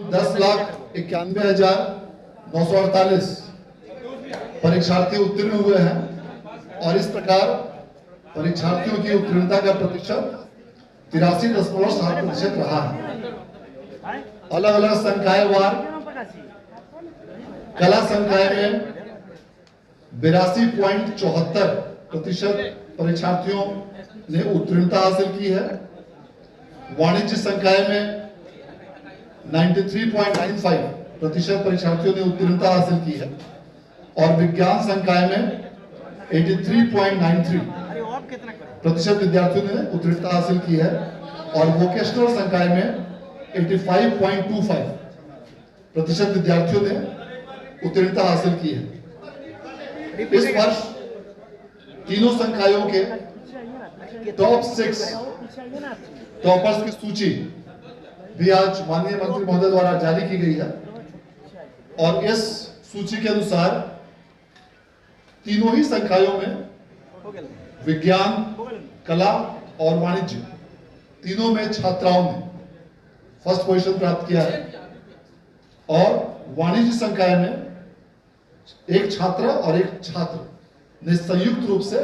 10,91,948 परीक्षार्थी उत्तीर्ण हुए हैं और इस प्रकार परीक्षार्थियों की उत्तीर्णता का प्रतिशत 83.7% रहा है। अलग अलग संकायवार कला संकाय में 82.74% परीक्षार्थियों ने उत्तीर्णता हासिल की है। वाणिज्य संकाय में 93.95% परीक्षार्थियों ने उत्तीर्णता हासिल की है और विज्ञान संकाय में 83.93% विद्यार्थियों ने उत्तीर्णता हासिल की है और वोकेशनल संकाय में 85.25% विद्यार्थियों ने उत्तीर्णता हासिल की है। इस वर्ष तीनों संकायों के टॉप 6 टॉपर्स की सूची भी आज माननीय मंत्री महोदय द्वारा जारी की गई है और इस सूची के अनुसार तीनों ही संकायों में विज्ञान, कला और वाणिज्य तीनों में छात्राओं ने फर्स्ट पोजीशन प्राप्त किया है और वाणिज्य संकाय में एक छात्र और एक छात्र ने संयुक्त रूप से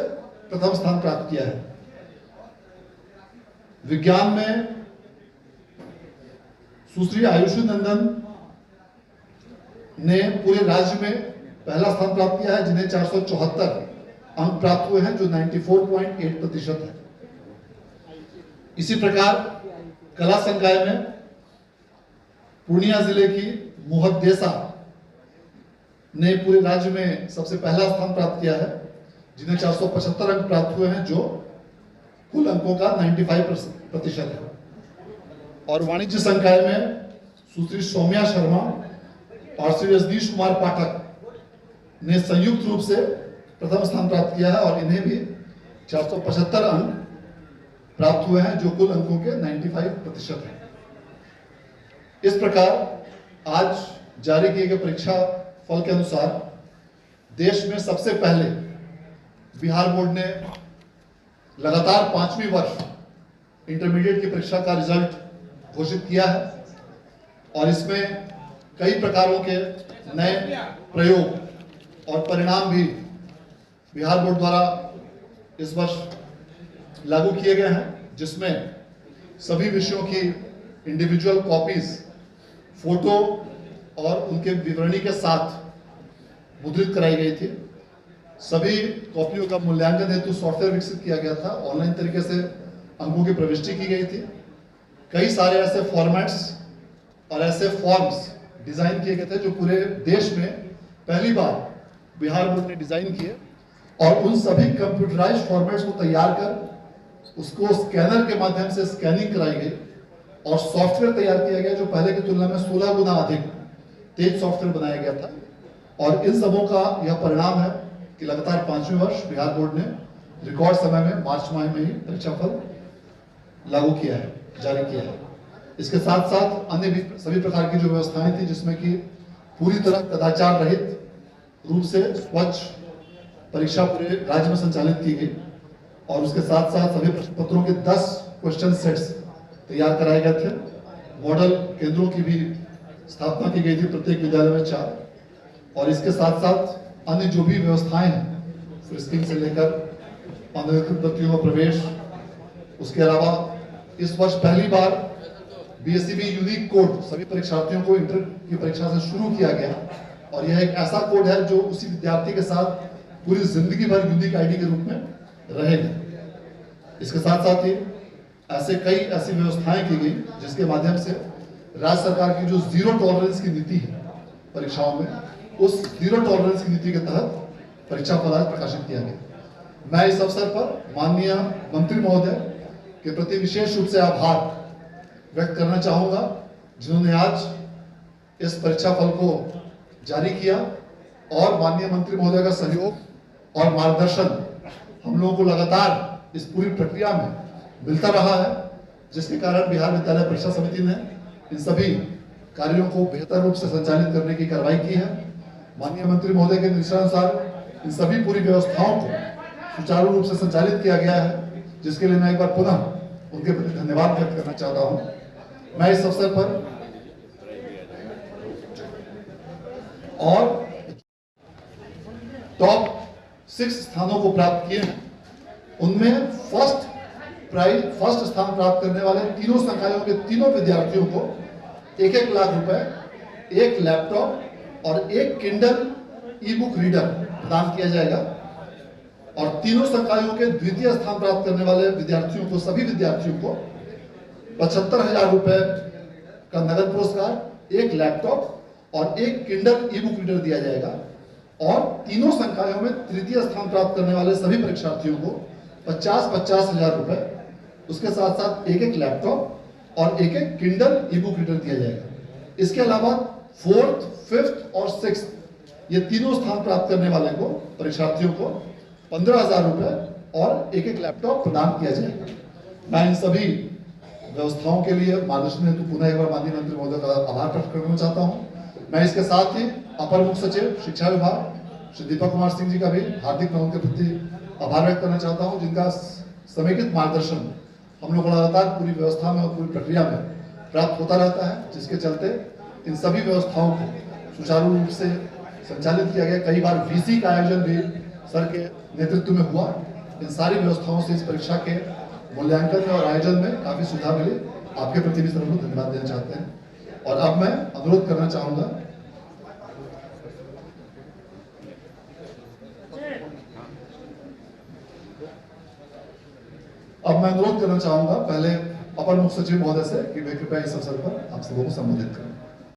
प्रथम स्थान प्राप्त किया है। विज्ञान में सुश्री आयुषी नंदन ने पूरे राज्य में पहला स्थान प्राप्त किया है, जिन्हें 474 अंक प्राप्त हुए हैं, जो 94.8% है। इसी प्रकार कला संकाय में पूर्णिया जिले की मुहद्देसा ने पूरे राज्य में सबसे पहला स्थान प्राप्त किया है, जिन्हें 475 अंक प्राप्त हुए हैं, जो कुल अंकों का 95% है। और वाणिज्य संकाय में सुश्री सौम्या शर्मा और श्री रजनीश कुमार पाठक ने संयुक्त रूप से प्रथम स्थान प्राप्त किया है और इन्हें भी 475 अंक प्राप्त हुए हैं, जो कुल अंकों के 95% है। इस प्रकार आज जारी किए गए परीक्षा फल के अनुसार देश में सबसे पहले बिहार बोर्ड ने लगातार 5वीं वर्ष इंटरमीडिएट की परीक्षा का रिजल्ट घोषित किया है और इसमें कई प्रकारों के नए प्रयोग और परिणाम भी बिहार बोर्ड द्वारा इस वर्ष लागू किए गए हैं, जिसमें सभी विषयों की इंडिविजुअल कॉपीज फोटो और उनके विवरणी के साथ मुद्रित कराई गई थी। सभी कॉपियों का मूल्यांकन हेतु सॉफ्टवेयर विकसित किया गया था, ऑनलाइन तरीके से अंकों की प्रविष्टि की गई थी। कई सारे ऐसे फॉर्मेट्स और ऐसे फॉर्म्स डिजाइन किए गए थे जो पूरे देश में पहली बार बिहार बोर्ड ने डिजाइन किए और उन सभी कंप्यूटराइज्ड फॉर्मेट्स को तैयार कर उसको स्कैनर के माध्यम से स्कैनिंग कराई गई और सॉफ्टवेयर तैयार किया गया, जो पहले की तुलना में 16 गुना अधिक तेज सॉफ्टवेयर बनाया गया था। और इन सबों का यह परिणाम है कि लगातार 5वें वर्ष बिहार बोर्ड ने रिकॉर्ड समय में मार्च माह में ही परीक्षाफल लागू किया है, जारी किया है। इसके साथ साथ अन्य भी सभी प्रकार की जो व्यवस्थाएं थी, जिसमें कि पूरी तरह कदाचार रहित रूप से स्वच्छ परीक्षा पूरे राज्य में संचालित की गई और उसके साथ साथ सभी प्रश्न पत्रों के 10 क्वेश्चन सेट्स तैयार कराए गए थे। मॉडल केंद्रों की भी स्थापना की गई थी, प्रत्येक विद्यालय में 4। और इसके साथ साथ अन्य जो भी व्यवस्थाएं हैं, फ्रिस्किंग से लेकर अनधिकृत व्यक्तियों का प्रवेश, उसके अलावा इस वर्ष पहली बार BSEB यूनिक कोड सभी परीक्षार्थियों को इंटर की परीक्षा से शुरू किया गया और यह एक ऐसा कोड है जो उसी विद्यार्थी के साथ पूरी जिंदगी भर यूनिक आईडी के रूप में रहेगा। इसके साथ साथ ही ऐसी व्यवस्थाएं की गई जिसके माध्यम से राज्य सरकार की जो जीरो टॉलरेंस की नीति है परीक्षाओं में, उस जीरो टॉलरेंस की नीति के तहत परीक्षा फल प्रकाशित किया गया। मैं इस अवसर पर माननीय मंत्री महोदय के प्रति विशेष रूप से आभार व्यक्त करना चाहूंगा, जिन्होंने आज इस परीक्षा फल को जारी किया और माननीय मंत्री महोदय का सहयोग और मार्गदर्शन हम लोगों को लगातार इस पूरी प्रक्रिया में मिलता रहा है, जिसके कारण बिहार विद्यालय परीक्षा समिति ने इन सभी कार्यों को बेहतर रूप से संचालित करने की कार्रवाई की है। माननीय मंत्री महोदय के निर्देशानुसार इन सभी पूरी व्यवस्थाओं को सुचारू रूप से संचालित किया गया है, जिसके लिए मैं एक बार पुनः उनके प्रति धन्यवाद व्यक्त करना चाहता हूं। मैं इस अवसर पर और टॉप 6 स्थानों को प्राप्त किए हैं। उनमें फर्स्ट स्थान प्राप्त करने वाले तीनों संकायों के तीनों विद्यार्थियों को 1-1 लाख रुपए, 1 लैपटॉप और 1 किंडल ई बुक रीडर प्रदान किया जाएगा। और तीनों संकायों के द्वितीय स्थान प्राप्त करने वाले विद्यार्थियों को, सभी विद्यार्थियों को 75,000 रुपए का नगद पुरस्कार, 1 लैपटॉप और 1 किंडल ई बुक रीडर दिया जाएगा। और तीनों संकायों में तृतीय स्थान प्राप्त करने वाले सभी परीक्षार्थियों को 50,000 रुपए, उसके साथ साथ 1-1 लैपटॉप और 1-1 किंडल ई बुक रीडर दिया जाएगा। इसके अलावा 4th, 5th और 6th ये तीनों स्थान प्राप्त करने वाले को, परीक्षार्थियों को 15,000 रुपए और 1-1 लैपटॉप प्रदान किया जाएगा। मैं इन सभी व्यवस्थाओं के लिए मार्गदर्शन हेतु पुनः एक बार माननीय मंत्री महोदय का आभार प्रकट करना चाहता हूं। मैं इसके साथ ही अपर मुख्य सचिव शिक्षा विभाग श्री दीपक कुमार सिंह जी का भी हार्दिक मैं उनके प्रति आभार व्यक्त करना चाहता हूं, जिनका समेकित मार्गदर्शन हम लोग को लगातार पूरी व्यवस्था में और पूरी प्रक्रिया में प्राप्त होता रहता है, जिसके चलते इन सभी व्यवस्थाओं को सुचारू रूप से संचालित किया गया। कई बार वीसी का आयोजन भी सर के नेतृत्व में हुआ। इन सारी व्यवस्थाओं से इस परीक्षा के मूल्यांकन में और आयोजन में काफी सुधार मिले। आपके प्रति भी सर हम लोग धन्यवाद देना चाहते हैं। और अब मैं अनुरोध करना चाहूंगा पहले अपर मुख्य सचिव महोदय से कि वे कृपया इस अवसर पर आप सबों को संबोधित करें।